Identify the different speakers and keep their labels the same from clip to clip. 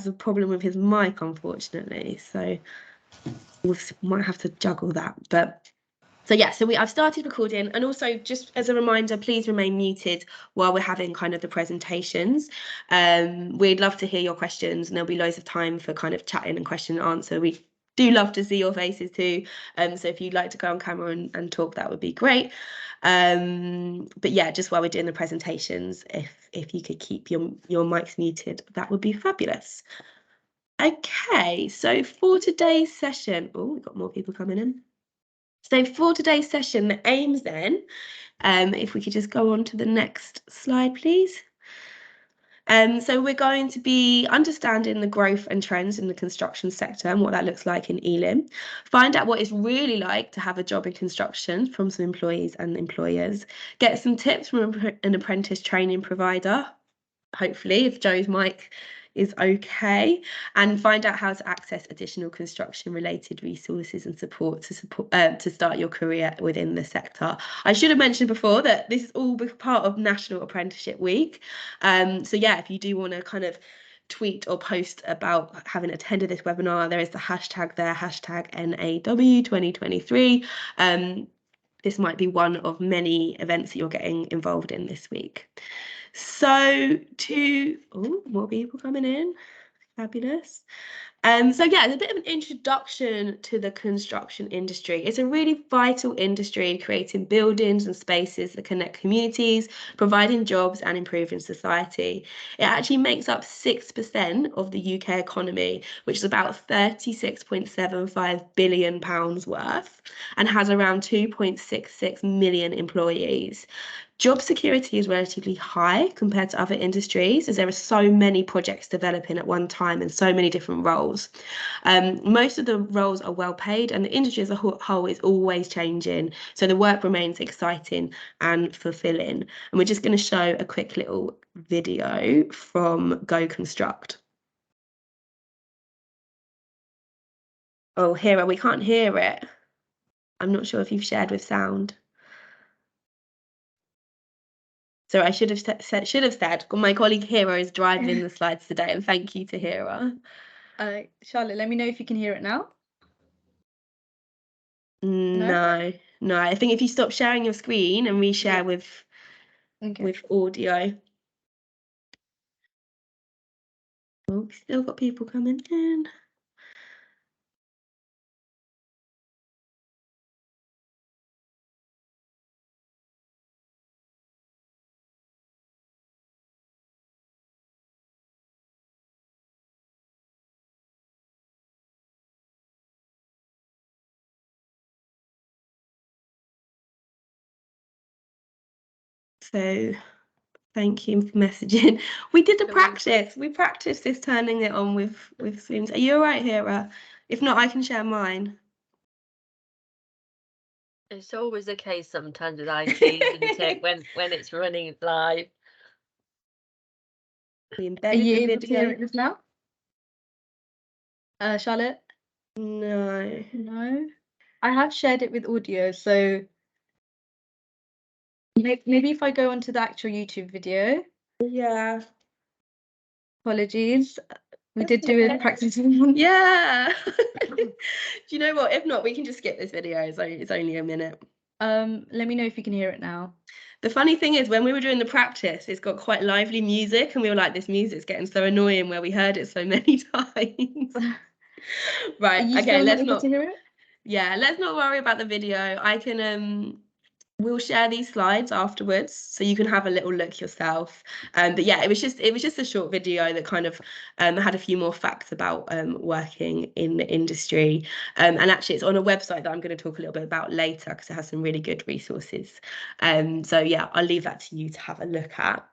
Speaker 1: a problem with his mic, unfortunately, so we might have to juggle that. But so yeah, so I've started recording, and also just as a reminder, please remain muted while we're having kind of the presentations. We'd love to hear your questions, and there'll be loads of time for kind of chatting and question and answer. We do love to see your faces too, so if you'd like to go on camera and talk, that would be great. But yeah, just while we're doing the presentations, if you could keep your mics muted, that would be fabulous. Okay, so for today's session, oh, we've got more people coming in. So for today's session, the aims then, if we could just go on to the next slide, please. So we're going to be understanding the growth and trends in the construction sector and what that looks like in Ealing. Find out what it's really like to have a job in construction from some employees and employers. Get some tips from an apprentice training provider, hopefully, if Joe's mic is okay, and find out how to access additional construction related resources and support to start your career within the sector. I should have mentioned before that this is all part of National Apprenticeship Week. So yeah, if you do want to kind of tweet or post about having attended this webinar, there is the hashtag there, hashtag NAW 2023. This might be one of many events that you're getting involved in this week. So more people coming in, fabulous. So yeah, it's a bit of an introduction to the construction industry. It's a really vital industry in creating buildings and spaces that connect communities, providing jobs and improving society. It actually makes up 6% of the UK economy, which is about £36.75 billion worth, and has around 2.66 million employees. Job security is relatively high compared to other industries, as there are so many projects developing at one time and so many different roles. Most of the roles are well paid, and the industry as a whole is always changing, so the work remains exciting and fulfilling. And we're just going to show a quick little video from Go Construct. Oh, Hera, we can't hear it. I'm not sure if you've shared with sound. So I should have said, my colleague Hera is driving the slides today, and thank you to Hera.
Speaker 2: Charlotte, let me know if you can hear it now.
Speaker 1: No. I think if you stop sharing your screen and reshare with audio. Oh, we've still got people coming in. So thank you for messaging. We did the practice. We practiced this, turning it on with Zooms. Are you all right, Hera? If not, I can share mine.
Speaker 3: It's always the case sometimes with IT, isn't it, when it's running live.
Speaker 2: Are you able to hear it now? Charlotte?
Speaker 1: No.
Speaker 2: I have shared it with audio, so maybe if I go onto the actual YouTube video.
Speaker 1: Yeah.
Speaker 2: Apologies. We did do a practice.
Speaker 1: Yeah. Do you know what? If not, we can just skip this video. It's only a minute.
Speaker 2: Let me know if you can hear it now.
Speaker 1: The funny thing is, when we were doing the practice, it's got quite lively music, and we were like, this music's getting so annoying where we heard it so many times. Right. Okay, let's not
Speaker 2: hear it?
Speaker 1: Yeah, let's not worry about the video. I can we'll share these slides afterwards so you can have a little look yourself. But yeah, it was just a short video that kind of had a few more facts about working in the industry. And actually it's on a website that I'm going to talk a little bit about later because it has some really good resources. So yeah, I'll leave that to you to have a look at.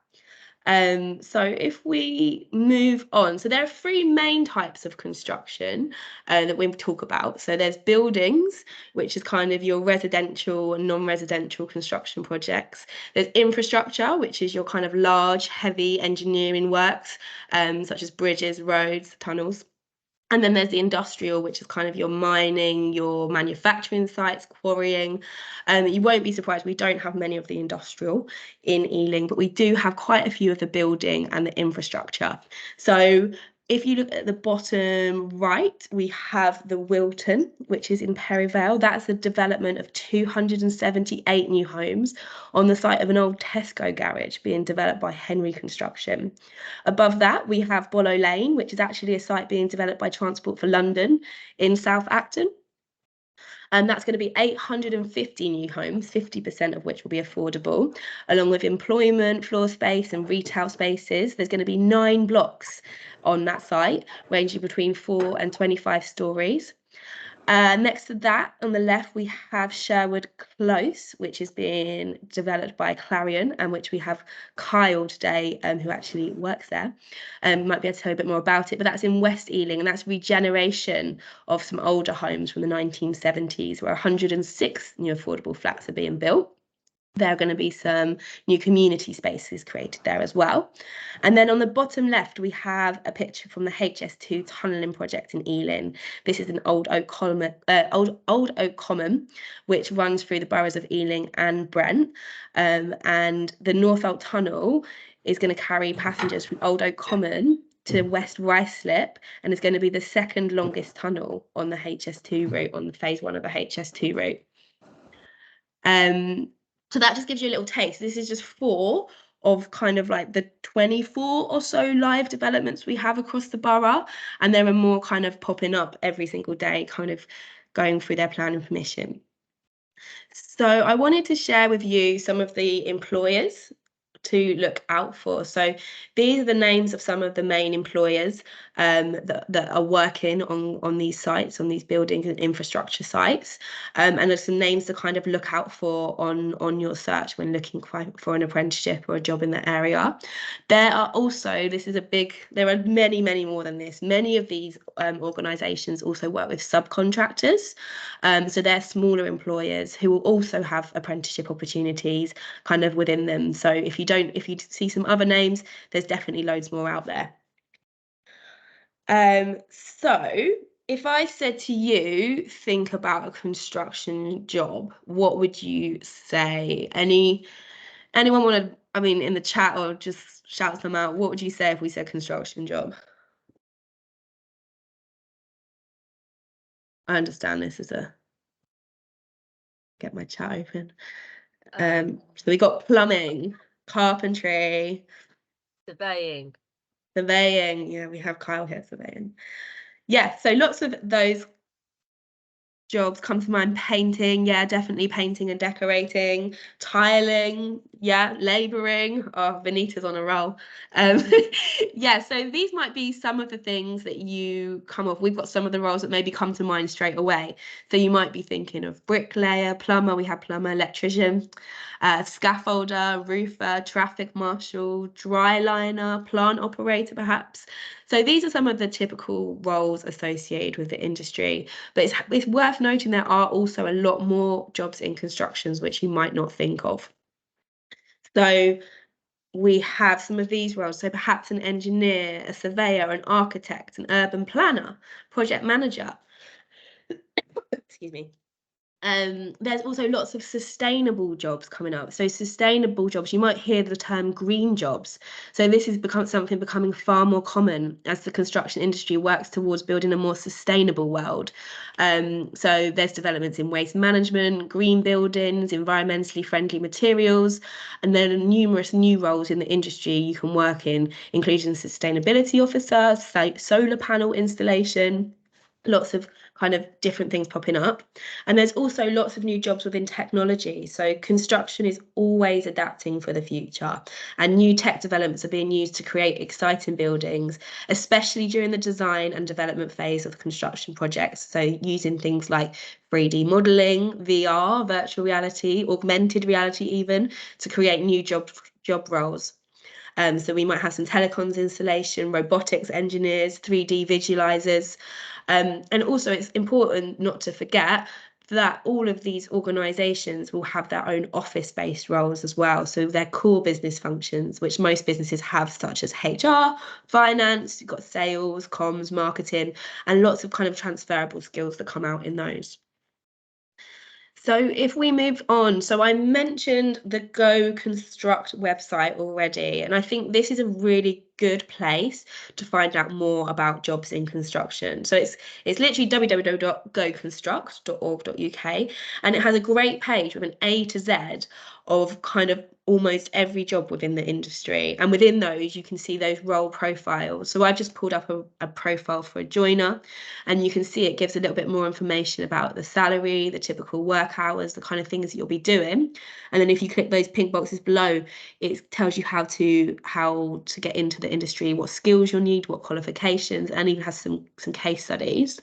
Speaker 1: So if we move on, so there are three main types of construction that we talk about. So there's buildings, which is kind of your residential and non-residential construction projects. There's infrastructure, which is your kind of large, heavy engineering works, such as bridges, roads, tunnels. And then there's the industrial, which is kind of your mining, your manufacturing sites, quarrying. You won't be surprised, we don't have many of the industrial in Ealing, but we do have quite a few of the building and the infrastructure. So if you look at the bottom right, we have the Wilton, which is in Perivale. That's the development of 278 new homes on the site of an old Tesco garage being developed by Henry Construction. Above that, we have Bollow Lane, which is actually a site being developed by Transport for London in South Acton. And that's going to be 850 new homes, 50% of which will be affordable, along with employment, floor space and retail spaces. There's going to be 9 blocks on that site, ranging between 4 and 25 stories. Next to that, on the left, we have Sherwood Close, which is being developed by Clarion, and which we have Kyle today, who actually works there. Might be able to tell you a bit more about it, but that's in West Ealing, and that's regeneration of some older homes from the 1970s, where 106 new affordable flats are being built. There are going to be some new community spaces created there as well. And then on the bottom left, we have a picture from the HS2 tunnelling project in Ealing. This is an old oak common, which runs through the boroughs of Ealing and Brent. And the Northolt Tunnel is going to carry passengers from Old Oak Common to West Ruislip, and is going to be the second longest tunnel on the HS2 route, on the phase 1 of the HS2 route. So that just gives you a little taste. This is just 4 of kind of like the 24 or so live developments we have across the borough, and there are more kind of popping up every single day, kind of going through their planning permission. So I wanted to share with you some of the employers to look out for. So these are the names of some of the main employers that are working on these sites, on these buildings and infrastructure sites. And there's some names to kind of look out for on your search when looking for an apprenticeship or a job in the area. There are also, there are many, many more than this. Many of these organisations also work with subcontractors. So they're smaller employers who will also have apprenticeship opportunities kind of within them. So if you see some other names, there's definitely loads more out there. So if I said to you, think about a construction job, what would you say? Anyone want to, I mean, in the chat, or just shout them out, what would you say if we said construction job? I understand this is get my chat open. So we got plumbing, carpentry,
Speaker 3: Surveying.
Speaker 1: Yeah, we have Kyle here, surveying. Yeah, so lots of those jobs come to mind. Painting, yeah, definitely painting and decorating. Tiling, yeah. Labouring, oh, Vanita's on a roll. Yeah, so these might be some of the things that you come off. We've got some of the roles that maybe come to mind straight away. So you might be thinking of bricklayer, plumber, we have plumber, electrician, scaffolder, roofer, traffic marshal, dry liner, plant operator perhaps. So these are some of the typical roles associated with the industry, but it's worth noting there are also a lot more jobs in constructions which you might not think of. So we have some of these roles, so perhaps an engineer, a surveyor, an architect, an urban planner, project manager. Excuse me. There's also lots of sustainable jobs coming up. So sustainable jobs, you might hear the term green jobs. So this has becoming far more common as the construction industry works towards building a more sustainable world. So there's developments in waste management, green buildings, environmentally friendly materials, and there are numerous new roles in the industry you can work in, including sustainability officer, solar panel installation, lots of kind of different things popping up. And there's also lots of new jobs within technology. So construction is always adapting for the future, and new tech developments are being used to create exciting buildings, especially during the design and development phase of construction projects. So using things like 3D modeling, VR, virtual reality, augmented reality even, to create new job roles. So we might have some telecoms installation, robotics engineers, 3D visualizers. And also it's important not to forget that all of these organisations will have their own office-based roles as well. So their core business functions, which most businesses have, such as HR, finance, you've got sales, comms, marketing, and lots of kind of transferable skills that come out in those. So if we move on, so I mentioned the Go Construct website already, and I think this is a really good place to find out more about jobs in construction. So it's literally www.goconstruct.org.uk, and it has a great page with an A to Z of kind of almost every job within the industry, and within those you can see those role profiles. So I've just pulled up a profile for a joiner, and you can see it gives a little bit more information about the salary, the typical work hours, the kind of things that you'll be doing. And then if you click those pink boxes below, it tells you how to get into the industry, what skills you'll need, what qualifications, and even has some case studies.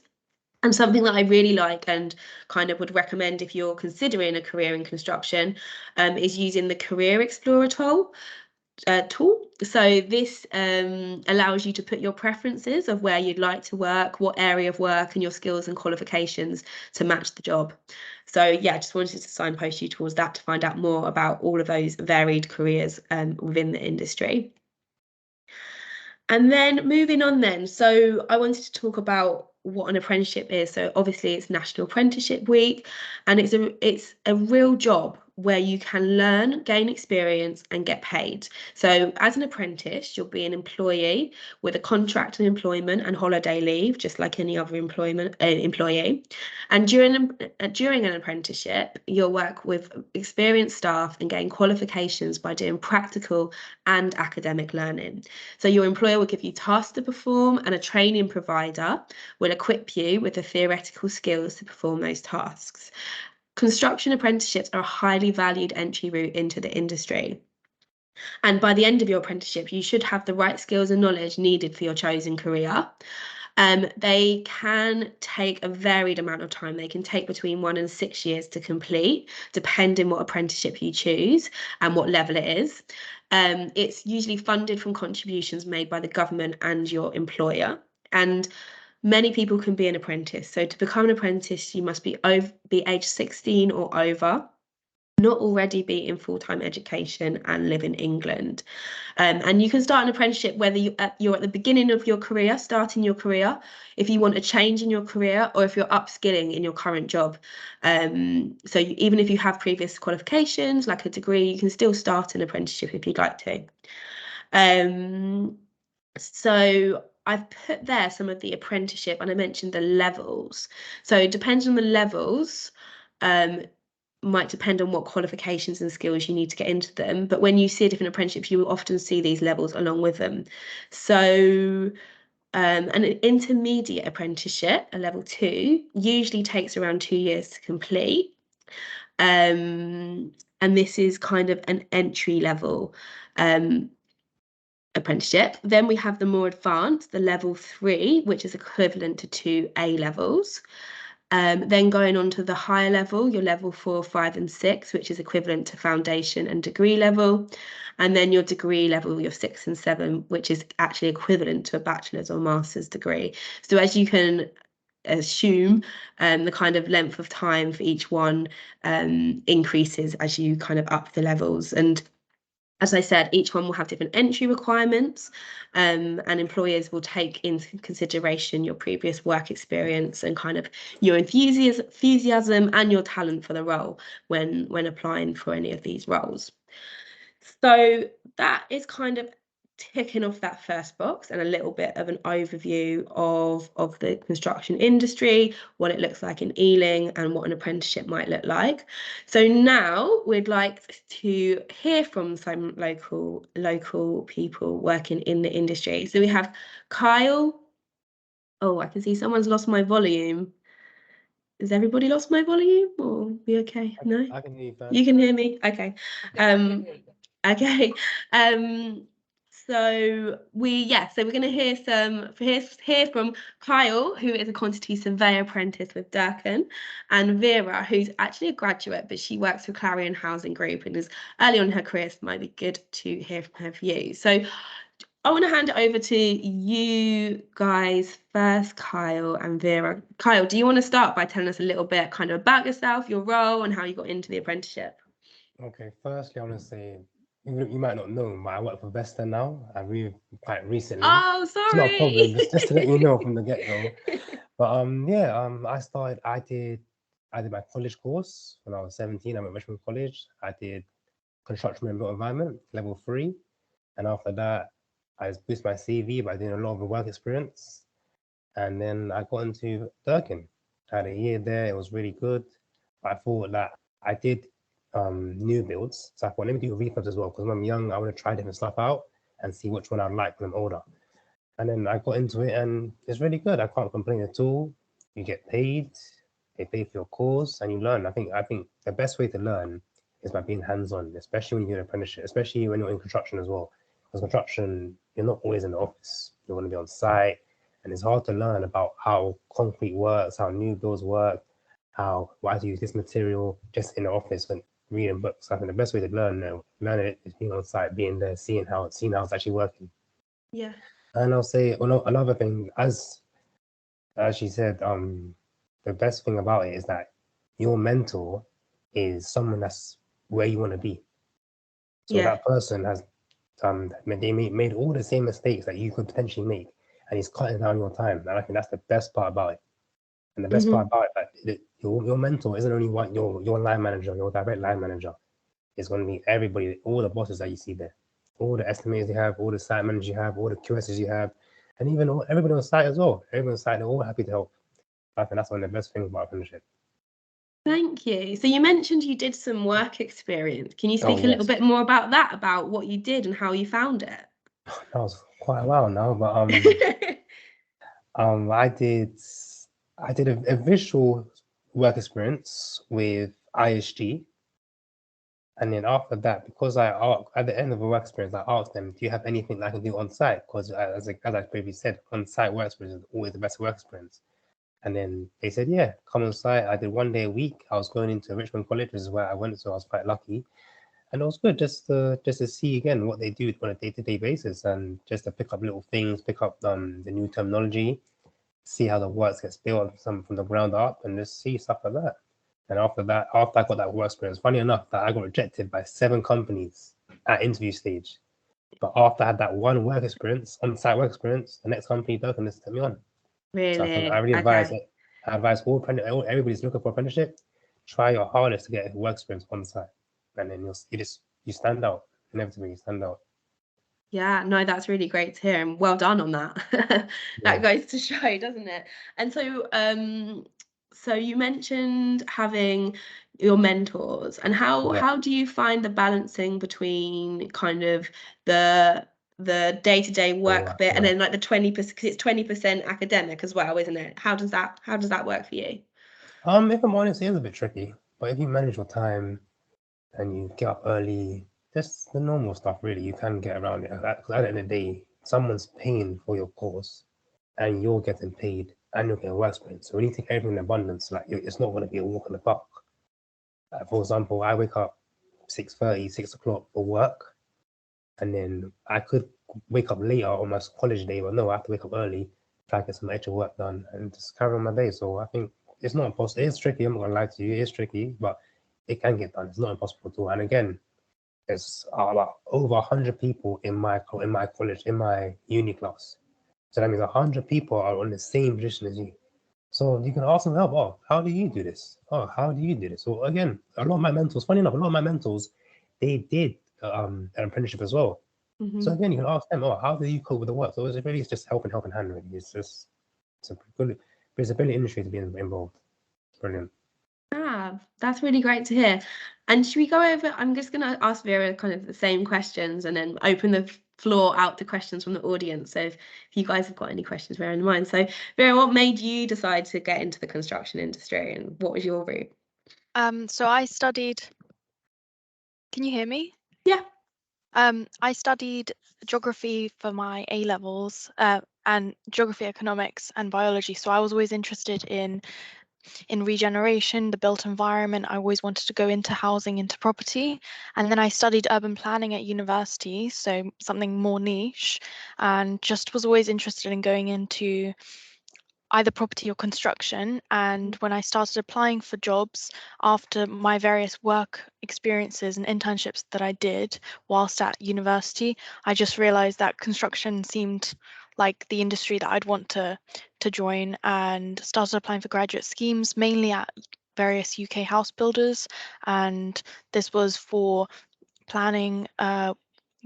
Speaker 1: And something that I really like and kind of would recommend if you're considering a career in construction is using the Career Explorer tool. So this allows you to put your preferences of where you'd like to work, what area of work, and your skills and qualifications to match the job. So yeah, just wanted to signpost you towards that to find out more about all of those varied careers within the industry. And then moving on then, so I wanted to talk about what an apprenticeship is. So obviously it's National Apprenticeship Week, and it's a real job where you can learn, gain experience, and get paid. So as an apprentice, you'll be an employee with a contract of employment and holiday leave, just like any other employee. And during an apprenticeship, you'll work with experienced staff and gain qualifications by doing practical and academic learning. So your employer will give you tasks to perform, and a training provider will equip you with the theoretical skills to perform those tasks. Construction apprenticeships are a highly valued entry route into the industry. And by the end of your apprenticeship, you should have the right skills and knowledge needed for your chosen career. They can take a varied amount of time. They can take between 1 and 6 years to complete, depending what apprenticeship you choose and what level it is. It's usually funded from contributions made by the government and your employer. And many people can be an apprentice. So to become an apprentice, you must be age 16 or over, not already be in full-time education, and live in England. And you can start an apprenticeship whether you're at the beginning of your career, starting your career, if you want a change in your career, or if you're upskilling in your current job. So even if you have previous qualifications, like a degree, you can still start an apprenticeship if you'd like to. So I've put there some of the apprenticeship, and I mentioned the levels. So it depends on the levels, might depend on what qualifications and skills you need to get into them. But when you see different apprenticeships, you will often see these levels along with them. So an intermediate apprenticeship, a level 2, usually takes around 2 years to complete. And this is kind of an entry level apprenticeship. Then we have the more advanced, the level 3, which is equivalent to 2 A levels. Then going on to the higher level, your level 4, 5, and 6, which is equivalent to foundation and degree level. And then your degree level, your 6 and 7, which is actually equivalent to a bachelor's or master's degree. So as you can assume, the kind of length of time for each one increases as you kind of up the levels. And as I said, each one will have different entry requirements, and employers will take into consideration your previous work experience and kind of your enthusiasm and your talent for the role when applying for any of these roles. So that is kind of ticking off that first box and a little bit of an overview of the construction industry, what it looks like in Ealing, and what an apprenticeship might look like. So now we'd like to hear from some local people working in the industry. So we have Kyle. Oh, I can see someone's lost my volume. Has everybody lost my volume, or be okay? No,
Speaker 4: I can hear you.
Speaker 1: You can hear me. Okay. Okay. So we're going to hear from Kyle, who is a quantity surveyor apprentice with Durkan, and Vera, who's actually a graduate, but she works for Clarion Housing Group and is early on in her career, so it might be good to hear from her view. So I want to hand it over to you guys first, Kyle and Vera. Kyle, do you want to start by telling us a little bit kind of about yourself, your role, and how you got into the apprenticeship?
Speaker 4: Okay, firstly, I want to say, you might not know, but I work for Vesta now. I moved quite recently.
Speaker 1: Oh, sorry.
Speaker 4: It's not a problem, just to let you know from the get-go. But I did my college course when I was 17. I went to Richmond College. I did construction and built environment, level 3. And after that, I just boosted my CV by doing a lot of the work experience. And then I got into Durkin. I had a year there. It was really good. I thought that I did new builds. So I thought, let me do refurbs as well. Because when I'm young, I want to try different stuff out and see which one I like when I'm older. And then I got into it and it's really good. I can't complain at all. You get paid, they pay for your course, and you learn. I think the best way to learn is by being hands-on, especially when you're an apprenticeship, especially when you're in construction as well. Because construction, you're not always in the office. You're going to be on site, and it's hard to learn about how concrete works, how new builds work, why to use this material just in the office when reading books. I think the best way to learn it is being on site, being there, seeing how it's actually working.
Speaker 1: Yeah.
Speaker 4: And I'll say another thing, as she said, the best thing about it is that your mentor is someone that's where you want to be. So
Speaker 1: Yeah.
Speaker 4: that person has they made all the same mistakes that you could potentially make, and he's cutting down your time. And I think that's the best part about it. And the best part about it, that your mentor isn't only your line manager, your direct line manager. It's going to be everybody, all the bosses that you see there, all the estimators you have, all the site managers you have, all the QSs you have, and even everybody on site as well. Everybody on site, they're all happy to help. I think that's one of the best things about apprenticeship.
Speaker 1: Thank you. So you mentioned you did some work experience. Can you speak a little bit more about that, about what you did and how you found it?
Speaker 4: That was quite a while now, but I did a visual work experience with ISG. And then after that, because at the end of the work experience, I asked them, do you have anything that I can do on site? Because as I previously said, on site work experience is always the best work experience. And then they said, yeah, come on site. I did 1 day a week. I was going into Richmond College, which is where I went, so I was quite lucky. And it was good just to see again what they do on a day-to-day basis, and just to pick up little things, pick up the new terminology, see how the work gets built from the ground up, and just see stuff like that. And after I got that work experience, funny enough, that I got rejected by 7 companies at interview stage. But after I had that one work experience, on-site work experience, the next company Durkin just took me on.
Speaker 1: Really?
Speaker 4: So I really advise it. I advise everybody's looking for apprenticeship, try your hardest to get work experience on site, and then you stand out. Inevitably, you stand out.
Speaker 1: Yeah, no, that's really great to hear, and well done on that. That goes to show, doesn't it? And so you mentioned having your mentors, and how do you find the balancing between kind of the day-to-day work bit and then like the 20%, because it's 20% academic as well, isn't it? How does that work for you?
Speaker 4: If I'm honest, it is a bit tricky, but if you manage your time and you get up early, just the normal stuff, really, you can get around it. Because at the end of the day, someone's paying for your course, and you're getting paid, and you're getting work experience. So when you take everything in abundance, like it's not going to be a walk in the park. For example, I wake up 6:30, 6 o'clock for work, and then I could wake up later on my college day, but no, I have to wake up early, try to get some extra work done, and just carry on my day. So I think it's not impossible. It's tricky. I'm not gonna lie to you. It's tricky, but it can get done. It's not impossible at all. And again, there's about over 100 people in my college, in my uni class. So that means 100 people are on the same position as you. So you can ask them help. Oh, how do you do this? Oh, how do you do this? So again, a lot of my mentors, funny enough, a lot of my mentors, they did an apprenticeship as well. So again, you can ask them, oh, how do you cope with the work? So it's really just helping hand, really. It's a brilliant industry to be involved. Brilliant.
Speaker 1: That's really great to hear. And should we go over, I'm just going to ask Vera kind of the same questions and then open the floor out to questions from the audience. So if you guys have got any questions, bear in mind. So Vera, what made you decide to get into the construction industry, and what was your route?
Speaker 5: So I studied, can you hear me?
Speaker 1: Yeah.
Speaker 5: I studied geography for my A levels, and geography, economics, and biology. So I was always interested in regeneration, the built environment. I always wanted to go into housing, into property. And then I studied urban planning at university, so something more niche, and just was always interested in going into either property or construction. And when I started applying for jobs after my various work experiences and internships that I did whilst at university, I just realized that construction seemed like the industry that I'd want to join, and started applying for graduate schemes, mainly at various UK house builders. And this was for planning,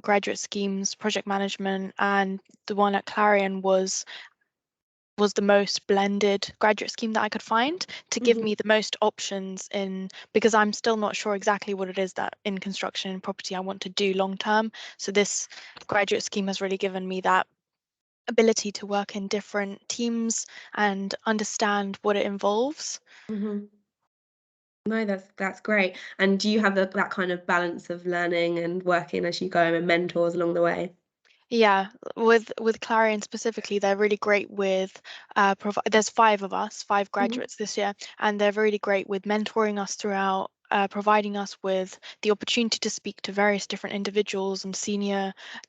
Speaker 5: graduate schemes, project management, and the one at Clarion was the most blended graduate scheme that I could find to give me the most options in, because I'm still not sure exactly what it is that in construction and property I want to do long term. So this graduate scheme has really given me that ability to work in different teams and understand what it involves.
Speaker 1: No, that's great. And do you have that kind of balance of learning and working as you go and mentors along the way?
Speaker 5: Yeah, with Clarion specifically, they're really great with there's 5 of us, 5 graduates this year, and they're really great with mentoring us throughout, providing us with the opportunity to speak to various different individuals and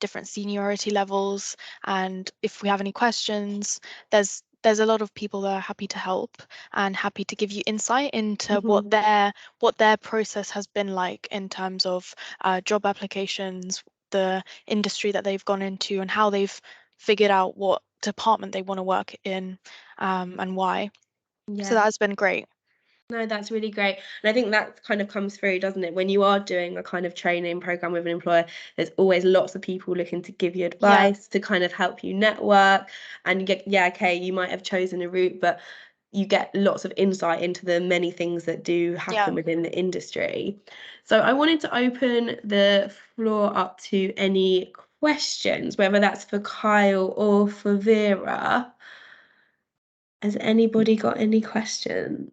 Speaker 5: different seniority levels. And if we have any questions, there's a lot of people that are happy to help and happy to give you insight into what their process has been like in terms of job applications, the industry that they've gone into, and how they've figured out what department they want to work in, and why. So that has been great.
Speaker 1: No, that's really great. And I think that kind of comes through, doesn't it? When you are doing a kind of training program with an employer, there's always lots of people looking to give you advice, to kind of help you network. And you get, okay, you might have chosen a route, but you get lots of insight into the many things that do happen within the industry. So I wanted to open the floor up to any questions, whether that's for Kyle or for Vera. Has anybody got any questions?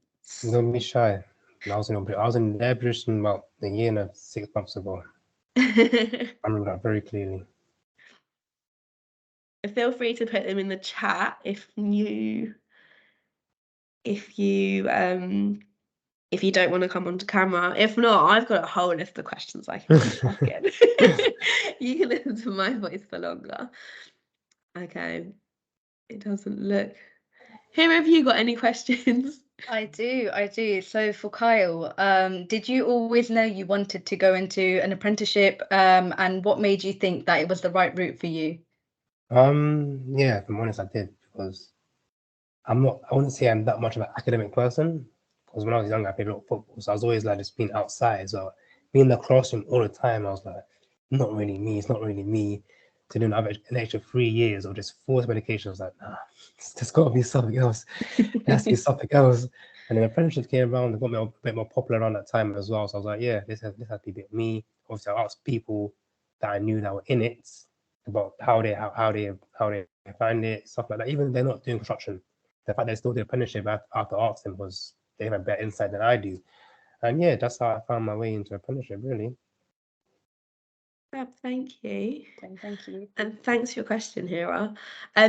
Speaker 4: Don't be shy. I was in their position about a year and 6 months ago. I remember that very clearly.
Speaker 1: Feel free to put them in the chat if you don't want to come onto camera. If not, I've got a whole list of questions I can keep asking. You can listen to my voice for longer. Okay. It doesn't look. Who have you got any questions?
Speaker 2: I do. So for Kyle, did you always know you wanted to go into an apprenticeship, and what made you think that it was the right route for you?
Speaker 4: Yeah, if I'm honest, I did, because I wouldn't say I'm that much of an academic person, because when I was younger, I played a lot of football, so I was always like just being outside. So being in the classroom all the time, I was like, not really me, it's not really me. To do an extra 3 years of just forced medication, I was like, nah, there's got to be something else. There has to be something else. And then apprenticeships came around, they got me a bit more popular around that time as well. So I was like, yeah, this has to be a bit me. Obviously, I asked people that I knew that were in it about how they find it, stuff like that. Even they're not doing construction, the fact they still do apprenticeship, I have to ask them because they have a better insight than I do. And yeah, that's how I found my way into apprenticeship, really.
Speaker 1: Thank you.
Speaker 2: Thank you.
Speaker 1: And thanks for your question, Hira.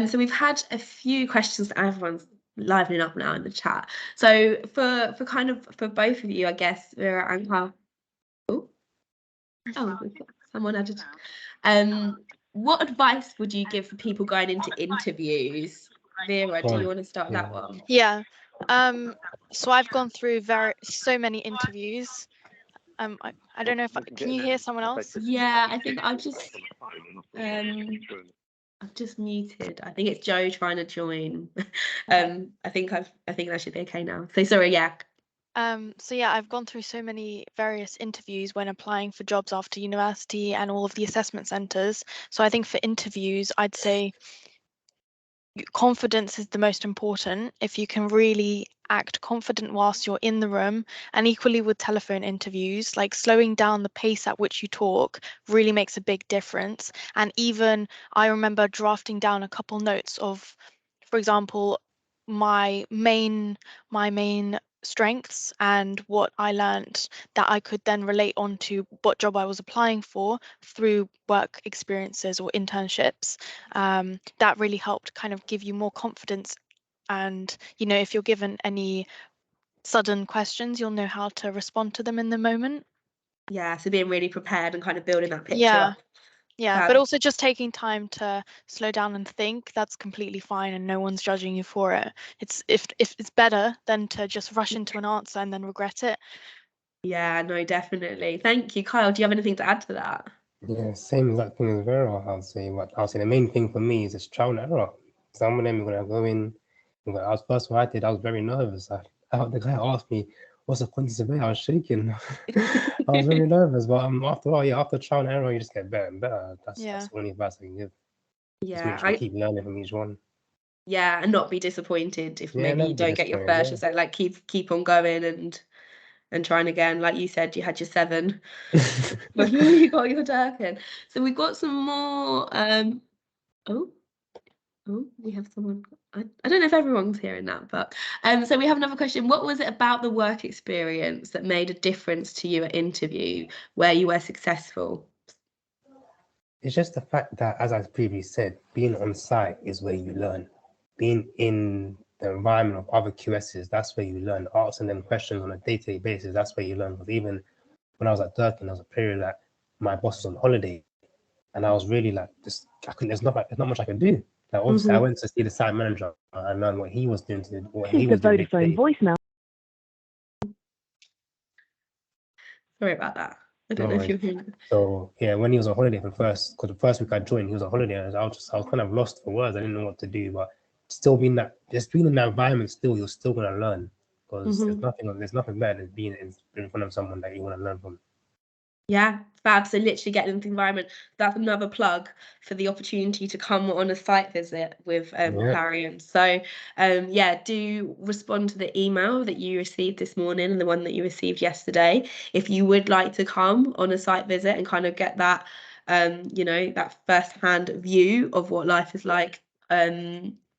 Speaker 1: So we've had a few questions that everyone's livening up now in the chat. So for both of you, I guess, Vera and Kyle. Oh, someone added. What advice would you give for people going into interviews? Vera, do you want to start that one?
Speaker 5: Yeah. So I've gone through so many interviews. I don't know if can you hear someone else?
Speaker 1: Yeah, I think I've just muted. I think it's Joe trying to join. I think that should be okay now. So sorry, yeah.
Speaker 5: So yeah, I've gone through so many various interviews when applying for jobs after university and all of the assessment centres. So I think for interviews, I'd say confidence is the most important. If you can really act confident whilst you're in the room, and equally with telephone interviews, like slowing down the pace at which you talk really makes a big difference. And even I remember drafting down a couple notes of, for example, my main strengths and what I learned that I could then relate on to what job I was applying for through work experiences or internships. That really helped kind of give you more confidence. And, if you're given any sudden questions, you'll know how to respond to them in the moment.
Speaker 1: Yeah, so being really prepared and kind of building that picture up.
Speaker 5: Yeah, but also just taking time to slow down and think, that's completely fine and no one's judging you for it. It's if it's better than to just rush into an answer and then regret it.
Speaker 1: Yeah, no, definitely. Thank you. Kyle, do you have anything to add to that?
Speaker 4: Yeah, same exact thing as Vera, I'll say. But I'll say the main thing for me is just trial and error. Some of them are gonna go in. First what I did, I was very nervous. The guy asked me, what's a quantity survey? I was shaking. I was very nervous, but after a while, yeah, after trial and error, you just get better and better. That's
Speaker 5: Yeah.
Speaker 4: the only advice I can give. Just
Speaker 1: Yeah,
Speaker 4: make sure you keep learning from each one.
Speaker 1: yeah, and not be disappointed if
Speaker 4: Yeah,
Speaker 1: maybe
Speaker 4: never
Speaker 1: you
Speaker 4: be
Speaker 1: don't get your
Speaker 4: disappointed,
Speaker 1: first.
Speaker 4: yeah.
Speaker 1: So like keep on going and trying again. Like you said, you had your 7 before you got your Durkin. So we've got some more. Oh, we have someone. I don't know if everyone's hearing that, but so we have another question. What was it about the work experience that made a difference to you at interview where you were successful?
Speaker 4: It's just the fact that, as I previously said, being on site is where you learn. Being in the environment of other QSs, that's where you learn. Asking them questions on a day-to-day basis, that's where you learn. Because even when I was at Durkin, there was a period that my boss was on holiday, and I was really like, just I couldn't. There's not much I could do. Like obviously, I went to see the site manager and learn what he was doing what he was doing day-to-day.
Speaker 6: voicemail.
Speaker 1: Sorry about that. I don't
Speaker 4: No
Speaker 1: know if
Speaker 4: worries.
Speaker 1: you're hearing.
Speaker 4: So yeah, when he was on holiday because the first week I joined, he was on holiday, and I was kind of lost for words. I didn't know what to do, but still being in that environment, you're still gonna learn because there's nothing better than being in front of someone that you want to learn from.
Speaker 1: Yeah, fab. So literally getting into the environment. That's another plug for the opportunity to come on a site visit with Clarion. So yeah, do respond to the email that you received this morning and the one that you received yesterday. If you would like to come on a site visit and kind of get that that first-hand view of what life is like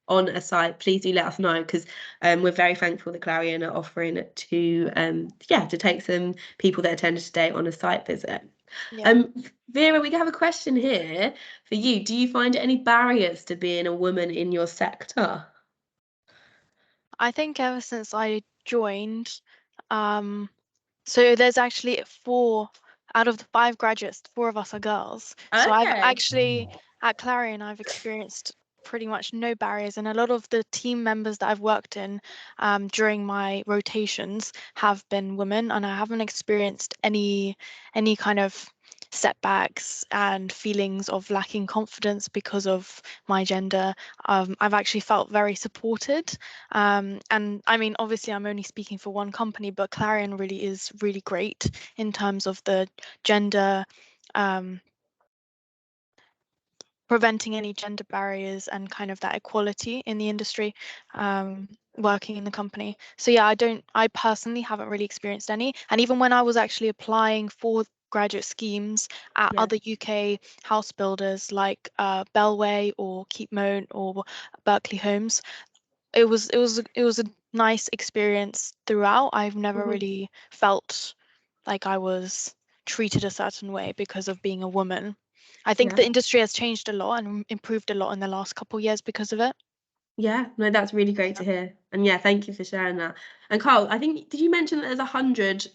Speaker 1: on a site, please do let us know, because we're very thankful that Clarion are offering it to take some people that attended today on a site visit.
Speaker 5: Yeah.
Speaker 1: Vera, we have a question here for you. Do you find any barriers to being a woman in your sector?
Speaker 5: I think ever since I joined, so there's actually 4 out of the 5 graduates, 4 of us are girls. So I've
Speaker 1: Okay.
Speaker 5: actually, at Clarion, I've experienced pretty much no barriers, and a lot of the team members that I've worked in during my rotations have been women, and I haven't experienced any kind of setbacks and feelings of lacking confidence because of my gender. I've actually felt very supported, and I mean, obviously I'm only speaking for one company, but Clarion really is really great in terms of the gender, preventing any gender barriers and kind of that equality in the industry, working in the company. So yeah, I personally haven't really experienced any. And even when I was actually applying for graduate schemes at other UK house builders like Bellway or Keepmoat or Berkeley Homes, it was a nice experience throughout. I've never really felt like I was treated a certain way because of being a woman. I think the industry has changed a lot and improved a lot in the last couple of years because of it.
Speaker 1: Yeah, no, that's really great to hear. And yeah, thank you for sharing that. And Carl, I think, did you mention that there's 100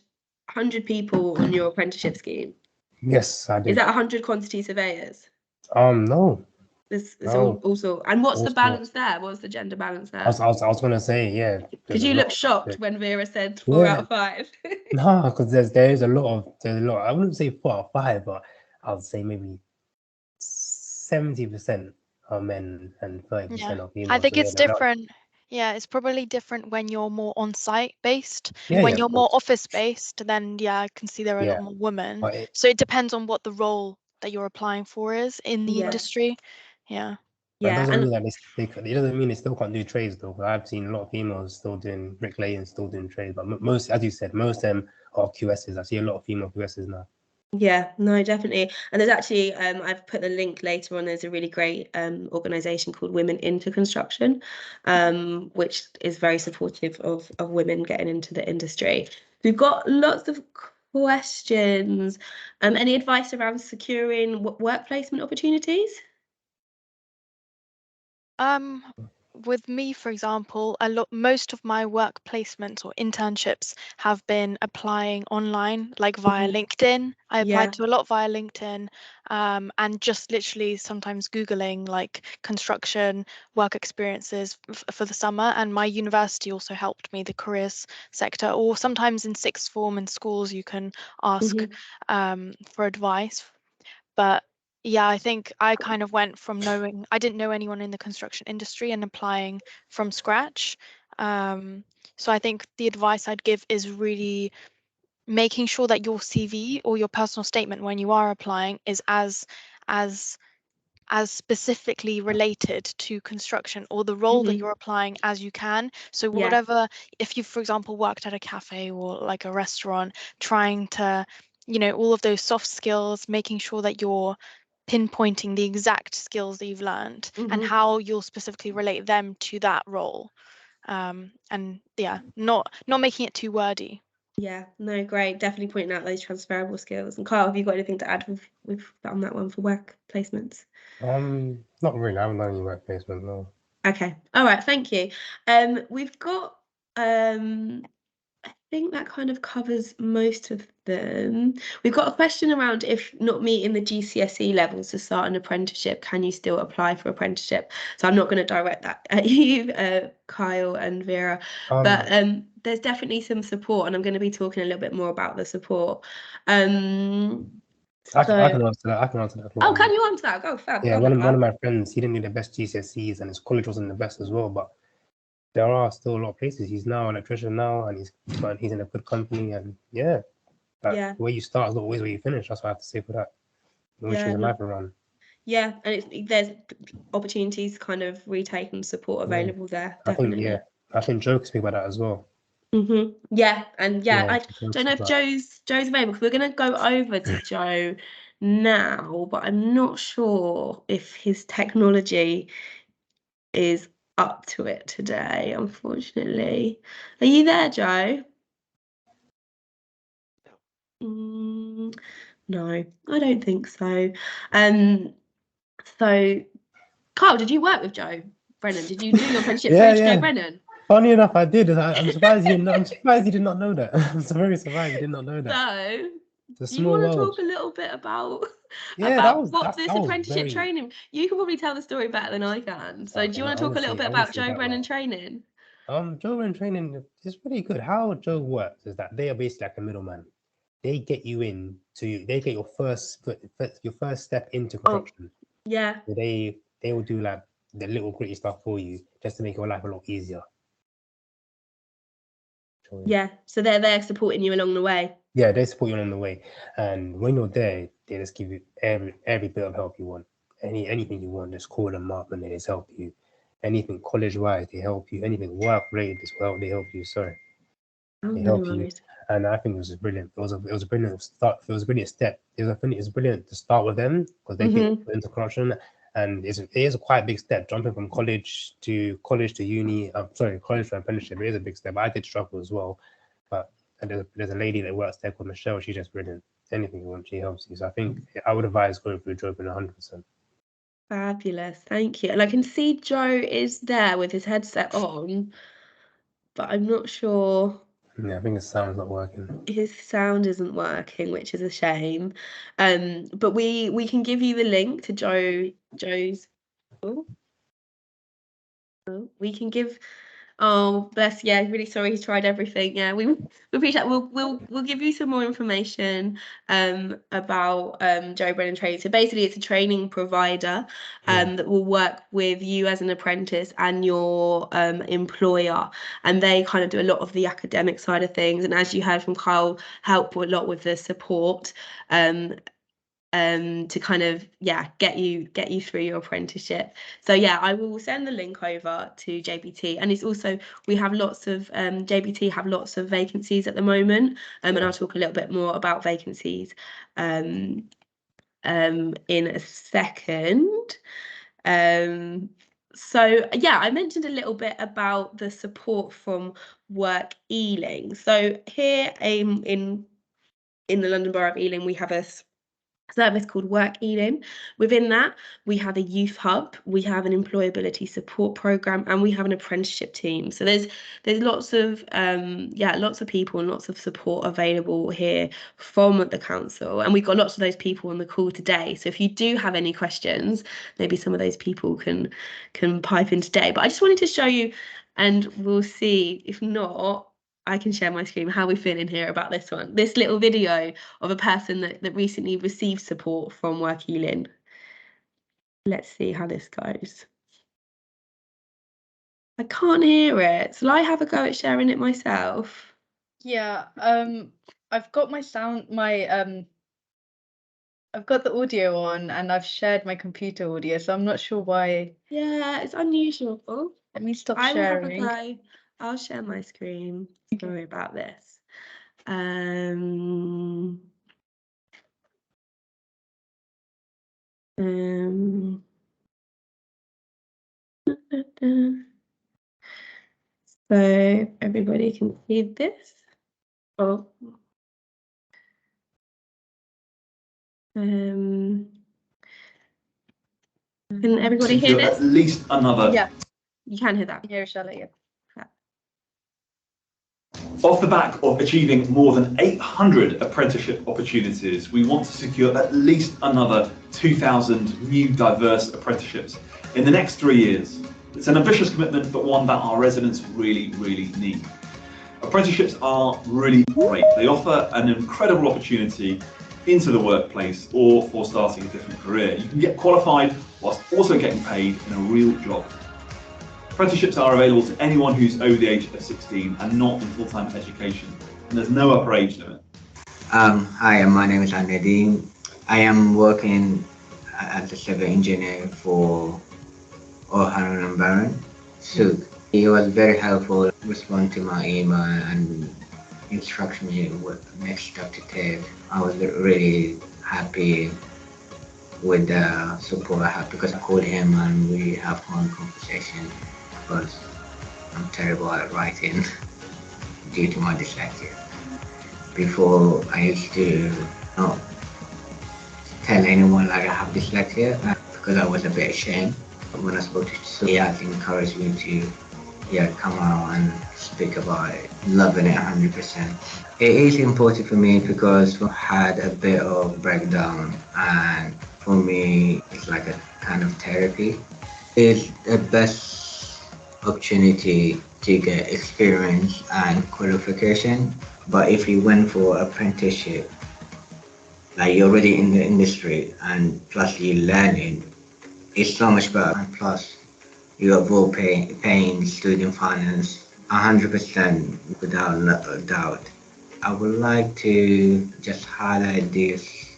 Speaker 1: people on your apprenticeship scheme?
Speaker 4: Yes, I
Speaker 1: Is
Speaker 4: did.
Speaker 1: that 100 quantity surveyors?
Speaker 4: No.
Speaker 1: There's
Speaker 4: No.
Speaker 1: also, and what's the
Speaker 4: Also-
Speaker 1: balance there? What's the gender balance there?
Speaker 4: I was gonna say, yeah.
Speaker 1: Because you look shocked when Vera said 4 out of 5.
Speaker 4: No, because there's a lot. I wouldn't say 4 out of 5, but I would say maybe 70% are men and 30% are females.
Speaker 5: I think
Speaker 4: So
Speaker 5: it's different. Yeah, it's probably different when you're more on-site based. When you're
Speaker 4: of
Speaker 5: more
Speaker 4: course.
Speaker 5: office based, then yeah, I can see there are a
Speaker 4: Yeah.
Speaker 5: lot more women.
Speaker 4: But
Speaker 5: So it depends on what the role that you're applying for is in the industry. Yeah.
Speaker 4: But it doesn't
Speaker 1: and
Speaker 4: mean that it doesn't mean they still can't do trades though. 'Cause I've seen a lot of females still doing bricklaying, still doing trades. But most, as you said, most of them are QSs. I see a lot of female QSs now.
Speaker 1: yeah, no, definitely. And there's actually, I've put the link later on. There's a really great organisation called Women into Construction, which is very supportive of women getting into the industry. We've got lots of questions. Any advice around securing work placement opportunities?
Speaker 5: With me, for example, most of my work placements or internships have been applying online, like via LinkedIn. I applied to a lot via LinkedIn, and just literally sometimes Googling like construction work experiences for the summer. And my university also helped me, the careers sector, or sometimes in sixth form in schools, you can ask for advice. But yeah, I think I kind of went from I didn't know anyone in the construction industry and applying from scratch. So I think the advice I'd give is really making sure that your CV or your personal statement when you are applying is as specifically related to construction or the role that
Speaker 1: Mhm.
Speaker 5: you're applying as you can. So
Speaker 1: Yeah.
Speaker 5: whatever, if you, for example, worked at a cafe or like a restaurant, trying to, all of those soft skills, making sure that you're pinpointing the exact skills that you've learned and
Speaker 1: Mhm.
Speaker 5: how you'll specifically relate them to that role. And yeah, not making it too wordy.
Speaker 1: Yeah, no, great. Definitely pointing out those transferable skills. And Kyle, have you got anything to add with on that one for work placements?
Speaker 4: Not really. I haven't done any work placement, no.
Speaker 1: Okay. All right, thank you. We've got I think that kind of covers most of them. We've got a question around if not meeting the GCSE levels to start an apprenticeship, can you still apply for apprenticeship? So I'm not going to direct that at you, Kyle and Vera, but there's definitely some support, and I'm going to be talking a little bit more about the support.
Speaker 4: I can answer that. I can answer that.
Speaker 1: Oh, can you answer that? Go, fab.
Speaker 4: Yeah,
Speaker 1: Go
Speaker 4: one
Speaker 1: on,
Speaker 4: of my friends, he didn't do the best GCSEs, and his college wasn't the best as well. But there are still a lot of places. He's now an electrician now, and he's in a good company. And yeah,
Speaker 1: Yeah.
Speaker 4: where you start is not always where you finish. That's what I have to say for that. Always
Speaker 1: Yeah,
Speaker 4: choose a life around.
Speaker 1: Yeah, and there's opportunities kind of retake and support available there, definitely.
Speaker 4: I think Joe can speak about that as well.
Speaker 1: Yeah, and I
Speaker 4: Joe
Speaker 1: don't know if
Speaker 4: can
Speaker 1: Joe's available because we're going to go over to Joe now, but I'm not sure if his technology is up to it today, unfortunately. Are you there, Joe? No, I don't think so. So Carl, did you work with Joe Brennan? Did you do your apprenticeship through Joe Brennan?
Speaker 4: Funny enough, I did. I'm surprised you. I'm surprised you did not know that. I'm very surprised you did not know that.
Speaker 1: So,
Speaker 4: It's a
Speaker 1: do you
Speaker 4: small
Speaker 1: want to
Speaker 4: world.
Speaker 1: talk a little bit about what this
Speaker 4: that was
Speaker 1: apprenticeship
Speaker 4: very.
Speaker 1: training? You can probably tell the story better than I can. So, do you want to talk a little bit about Joe Brennan training?
Speaker 4: Joe Brennan training is pretty good. How Joe works is that they are basically like a middleman. They get you in to. They get your first step into construction.
Speaker 1: Yeah.
Speaker 4: So they will do like the little gritty stuff for you just to make your life a lot easier.
Speaker 1: Yeah, so they're there supporting you along the way.
Speaker 4: Yeah, they support you along the way, and when you're there, they just give you every bit of help you want. Anything you want, just call them up and they just help you. Anything college-wise, they help you. Anything work-related as well, they help you. Sorry, they help you, and I think it was brilliant. It was a brilliant start. It was a brilliant step. It's brilliant to start with them because they get into construction, and it is a quite big step jumping from college to uni. College to apprenticeship. It is a big step. I did struggle as well, but there's a lady that works there called Michelle. She's just brilliant. Anything you want, she helps you. So I think I would advise going through Joe Brennan 100%.
Speaker 1: Fabulous, thank you. And I can see Joe is there with his headset on, but I'm not sure.
Speaker 4: Yeah, I think his sound's not working.
Speaker 1: His sound isn't working, which is a shame. But we can give you the link to Joe's. We can give. Oh, bless. Yeah, really sorry. He's tried everything. Yeah, we appreciate. We'll give you some more information about Joe Brennan Training. So basically, it's a training provider that will work with you as an apprentice and your employer, and they kind of do a lot of the academic side of things. And as you heard from Kyle, help a lot with the support. To kind of get you through your apprenticeship. So I will send the link over to JBT, and it's also we have lots of JBT have lots of vacancies at the moment, and I'll talk a little bit more about vacancies in a second. So I mentioned a little bit about the support from Work Ealing. So here in the London Borough of Ealing, we have a service called Work Ealing. Within that, we have a youth hub, we have an employability support program, and we have an apprenticeship team. So there's lots of lots of people and lots of support available here from the council, and we've got lots of those people on the call today. So if you do have any questions, maybe some of those people can pipe in today. But I just wanted to show you, and we'll see if not. I can share my screen. How are we feeling here about this one? This little video of a person that recently received support from Work Ealing. Let's see how this goes. I can't hear it. Shall I have a go at sharing it myself?
Speaker 2: Yeah, I've got I've got the audio on and I've shared my computer audio, so I'm not sure why.
Speaker 1: Yeah, it's unusual. Oh,
Speaker 2: Let me stop
Speaker 1: I will have a
Speaker 2: sharing.
Speaker 1: go. I'll share my screen.
Speaker 2: Okay.
Speaker 1: Sorry about this. Um, so everybody can see this. Oh. Can everybody hear this?
Speaker 6: At least another.
Speaker 2: Yeah,
Speaker 1: You can hear that.
Speaker 2: here, Charlotte. Yeah.
Speaker 6: Off the back of achieving more than 800 apprenticeship opportunities, we want to secure at least another 2,000 new diverse apprenticeships in the next 3 years. It's an ambitious commitment, but one that our residents really, really need. Apprenticeships are really great. They offer an incredible opportunity into the workplace or for starting a different career. You can get qualified whilst also getting paid in a real job. Apprenticeships are available to anyone who's over the age of 16 and not in full-time education, and there's no upper age limit.
Speaker 7: Hi, my name is Nadeem. I am working as a civil engineer for O'Hanlon and Barron. So he was very helpful, respond to my email and instruct me what next step to take. I was really happy with the support I had because I called him and we have one conversation because I'm terrible at writing due to my dyslexia. Before I used to not tell anyone like I have dyslexia because I was a bit ashamed. When I spoke to him, so he has encouraged me to come out and speak about it, loving it 100%. It is important for me because I had a bit of breakdown, and for me it's like a kind of therapy. It's the best opportunity to get experience and qualification, but if you went for apprenticeship, like you're already in the industry and plus you're learning, it's so much better. And plus you avoid paying student finance 100% without a doubt. I would like to just highlight this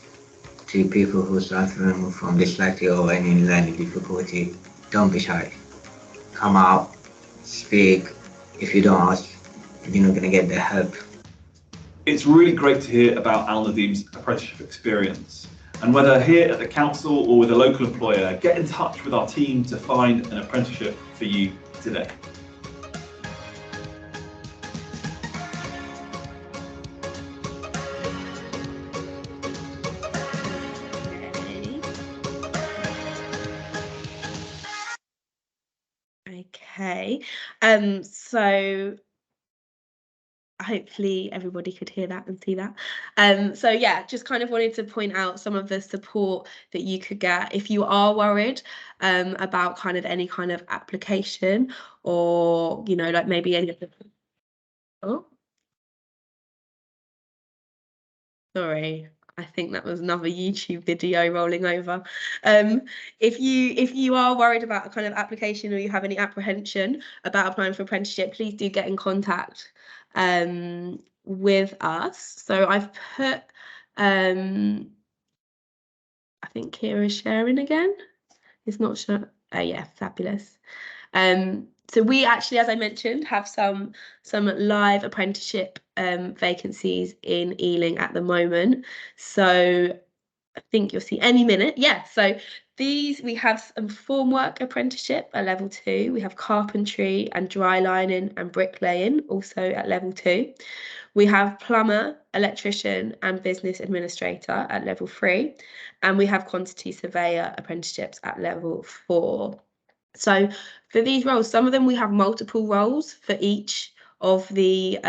Speaker 7: to people who are suffering from dyslexia or any learning difficulty. Don't be shy. Come out, speak. If you don't ask, you're not gonna get the help.
Speaker 6: It's really great to hear about Al Nadeem's apprenticeship experience. And whether here at the council or with a local employer, get in touch with our team to find an apprenticeship for you today.
Speaker 1: Okay. So hopefully everybody could hear that and see that. So yeah, just kind of wanted to point out some of the support that you could get if you are worried about kind of any kind of application, or like maybe any of the sorry, I think that was another YouTube video rolling over. If you are worried about a kind of application or you have any apprehension about applying for apprenticeship, please do get in contact with us. So I've put I think Kira's sharing again. It's not sure. Oh yeah, fabulous. So we actually, as I mentioned, have some live apprenticeship vacancies in Ealing at the moment. So I think you'll see any minute. Yeah, so these, we have formwork apprenticeship at level 2. We have carpentry and dry lining and bricklaying also at level 2. We have plumber, electrician and business administrator at level 3. And we have quantity surveyor apprenticeships at level 4. So for these roles, some of them we have multiple roles for each of the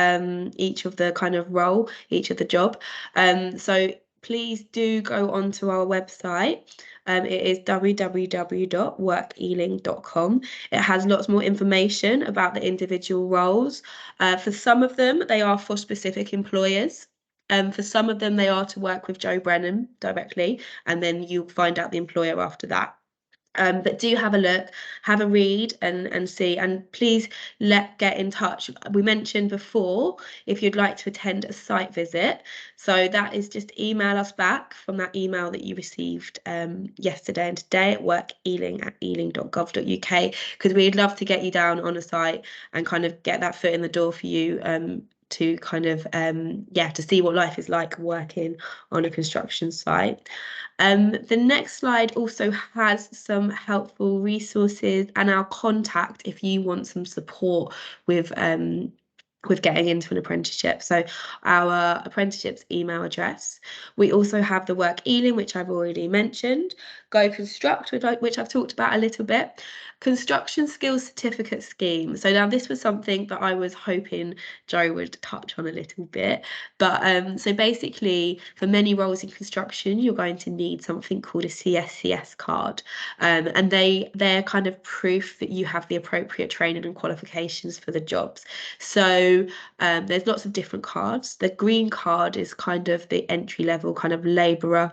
Speaker 1: kind of role, each of the job. So please do go onto our website. It is www.workealing.com. It has lots more information about the individual roles. For some of them, they are for specific employers. For some of them, they are to work with Joe Brennan directly, and then you'll find out the employer after that. But do have a look, have a read and see, and please get in touch. We mentioned before if you'd like to attend a site visit, so that is just email us back from that email that you received yesterday and today at workealing@ealing.gov.uk, because we'd love to get you down on a site and kind of get that foot in the door for you, to kind of to see what life is like working on a construction site. The next slide also has some helpful resources and our contact if you want some support with getting into an apprenticeship. So our apprenticeships email address. We also have the Work Ealing, which I've already mentioned. Go Construct, which I've talked about a little bit. Construction Skills Certificate Scheme. So now this was something that I was hoping Joe would touch on a little bit. But so basically, for many roles in construction, you're going to need something called a CSCS card. And they're kind of proof that you have the appropriate training and qualifications for the jobs. So there's lots of different cards. The green card is kind of the entry level kind of labourer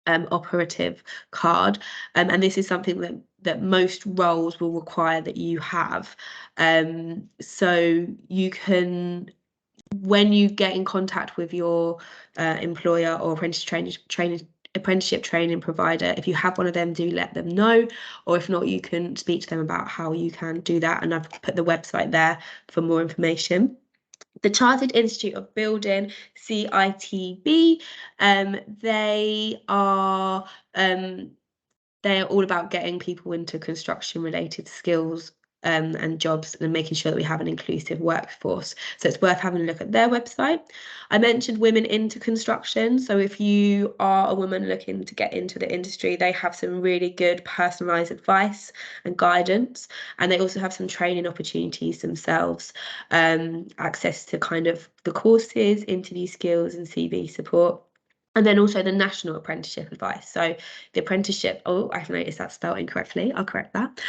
Speaker 1: operative card, and this is something that most roles will require that you have. So you can, when you get in contact with your employer or apprenticeship training provider, if you have one of them, do let them know, or if not, you can speak to them about how you can do that, and I've put the website there for more information. The Chartered Institute of Building, CITB, they are all about getting people into construction related skills and jobs, and making sure that we have an inclusive workforce. So it's worth having a look at their website. I mentioned Women into Construction. So if you are a woman looking to get into the industry, they have some really good personalised advice and guidance. And they also have some training opportunities themselves, access to kind of the courses, interview skills and CV support. And then also the National Apprenticeship advice. So the apprenticeship, oh, I've noticed that's spelled incorrectly. I'll correct that.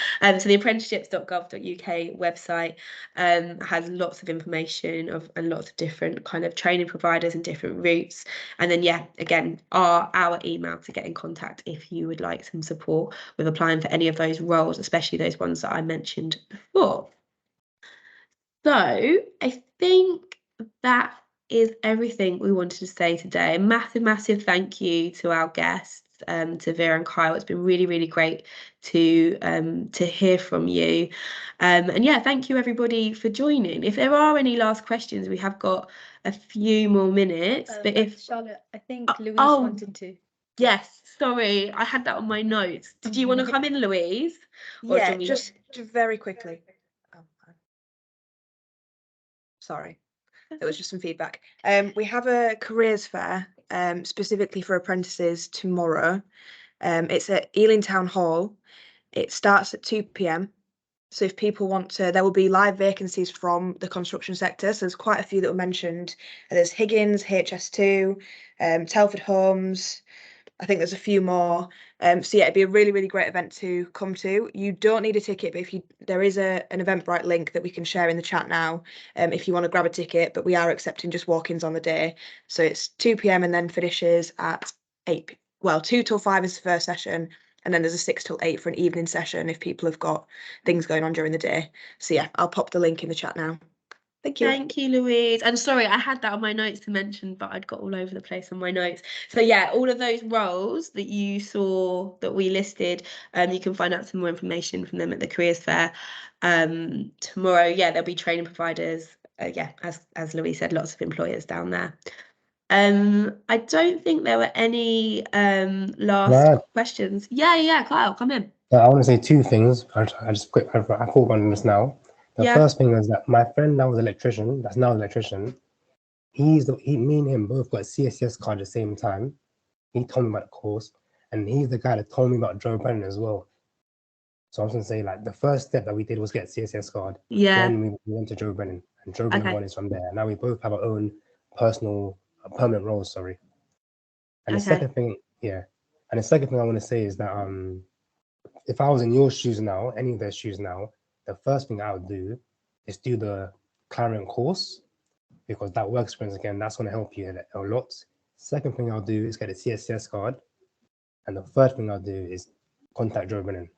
Speaker 1: So the apprenticeships.gov.uk website has lots of information and lots of different kind of training providers and different routes. And then, yeah, again, our email to get in contact if you would like some support with applying for any of those roles, especially those ones that I mentioned before. So I think that is everything we wanted to say today. A massive thank you to our guests, to Vera and Kyle. It's been really, really great to hear from you. And yeah, thank you everybody for joining. If there are any last questions, we have got a few more minutes. But if
Speaker 2: Charlotte, I think Louise
Speaker 1: oh.
Speaker 2: wanted to.
Speaker 1: Yes, sorry, I had that on my notes. Did you want to come in, Louise? Or
Speaker 8: Yeah,
Speaker 1: do we-
Speaker 8: just very quickly. Oh, sorry, there was just some feedback. We have a careers fair specifically for apprentices tomorrow. It's at Ealing Town Hall. It starts at 2 p.m. So if people want to, there will be live vacancies from the construction sector. So there's quite a few that were mentioned. There's Higgins, HS2, Telford Homes. I think there's a few more. So yeah, it'd be a really, really great event to come to. You don't need a ticket, but there is an Eventbrite link that we can share in the chat now if you want to grab a ticket, but we are accepting just walk-ins on the day. So it's 2 p.m. and then finishes at 8. Well, 2 till 5 is the first session, and then there's a 6 till 8 for an evening session if people have got things going on during the day. So yeah, I'll pop the link in the chat now. Thank you.
Speaker 1: Thank you, Louise. And sorry, I had that on my notes to mention, but I'd got all over the place on my notes. So yeah, all of those roles that you saw that we listed, you can find out some more information from them at the careers fair tomorrow. Yeah, there'll be training providers. Yeah, as Louise said, lots of employers down there. I don't think there were any last questions. Yeah, Kyle, come in.
Speaker 4: I want to say two things. I thought about this now. The first thing is that my friend that was electrician, that's now an electrician, me and him both got a CSCS card at the same time. He told me about the course, and he's the guy that told me about Joe Brennan as well. So I was gonna say, like, the first step that we did was get a CSCS card.
Speaker 1: Yeah.
Speaker 4: Then we went to Joe Brennan, and Joe Brennan won us from there. Now we both have our own permanent roles. Sorry. And the second thing, and the second thing I want to say is that if I was in your shoes now, any of their shoes now, the first thing I would do is do the Clarion course, because that work experience, again, that's going to help you a lot. Second thing I'll do is get a CSCS card. And the third thing I'll do is contact Joe Brennan.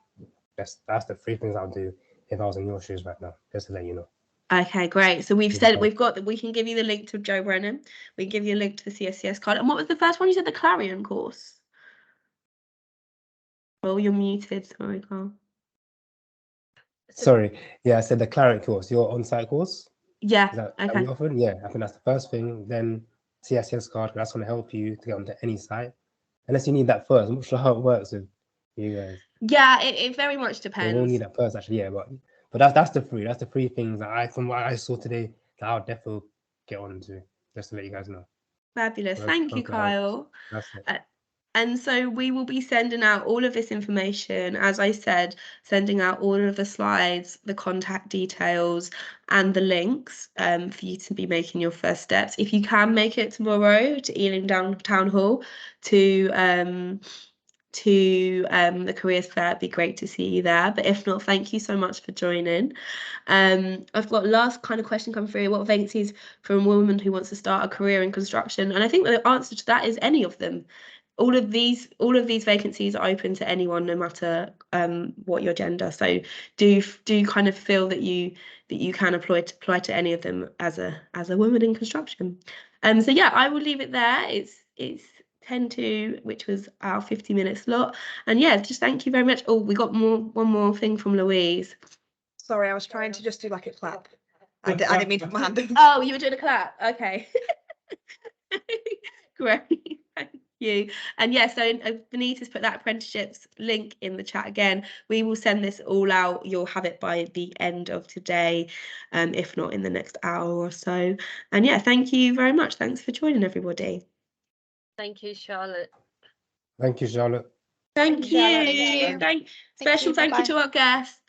Speaker 4: That's the 3 things I'll do if I was in your shoes right now, just to let you know.
Speaker 1: Okay, great. So we've
Speaker 4: Yeah.
Speaker 1: said we can give you the link to Joe Brennan. We can give you a link to the CSCS card. And what was the first one you said? The Clarion course. Oh, you're muted. Sorry, Carl.
Speaker 4: Sorry, yeah, I said the Clarion course, your on-site course.
Speaker 1: Yeah.
Speaker 4: Is that
Speaker 1: Okay.
Speaker 4: we offered? Yeah, I think that's the first thing. Then CSCS card, that's going to help you to get onto any site. Unless you need that first. I'm not sure how it works with you guys.
Speaker 1: Yeah, it very much
Speaker 4: You
Speaker 1: depends.
Speaker 4: will need that first, actually. Yeah, but that's the 3. That's the 3 things that from what I saw today that I'll definitely get on to. Just to let you guys know.
Speaker 1: Fabulous.
Speaker 4: So
Speaker 1: Thank you,
Speaker 4: hope it helps.
Speaker 1: Kyle.
Speaker 4: That's it.
Speaker 1: And so we will be sending out all of this information, as I said, sending out all of the slides, the contact details, and the links for you to be making your first steps. If you can make it tomorrow to Ealing Town Hall to the careers fair, it'd be great to see you there. But if not, thank you so much for joining. I've got last kind of question come through. What vacancies for a woman who wants to start a career in construction? And I think the answer to that is any of them. All of these vacancies are open to anyone, no matter what your gender. So do kind of feel that you can apply to any of them as a woman in construction. So yeah, I will leave it there. It's 10 to, which was our 50-minute slot. And yeah, just thank you very much. Oh, we got one more thing from Louise.
Speaker 8: Sorry, I was trying to just do like a clap. I didn't mean to put my hand up.
Speaker 1: Oh, you were doing a clap. Okay. Great. Thank you. And yeah, so Benita's put that apprenticeships link in the chat again. We will send this all out. You'll have it by the end of today, if not in the next hour or so. And yeah, thank you very much. Thanks for joining, everybody.
Speaker 3: Thank you, Charlotte.
Speaker 4: Thank you, Charlotte.
Speaker 1: Thank you.
Speaker 5: Charlotte.
Speaker 1: Special thank you to our guests.